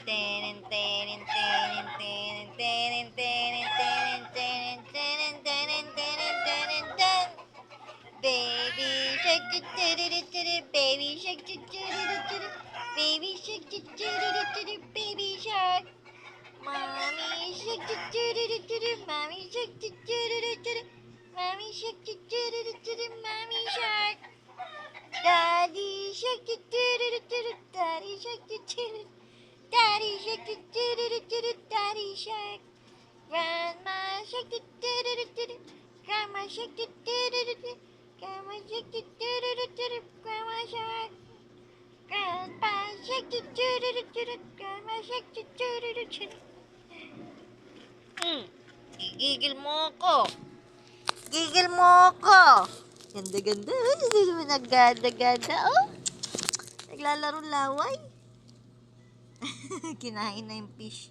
Baby shark, baby shark, baby shark, baby shark. Mommy shark, mommy shark, mommy shark, mommy shark. Daddy shark, daddy shark, daddy shark, daddy shark. Grandma shark, grandma shark, grandma shark, grandma shark. Grandpa shark, grandma shark. Gigigil mo ako. Gigil mo ako. Ganda-ganda. Naganda-ganda. Oh, naglalaro laway. Kinain na yung fish.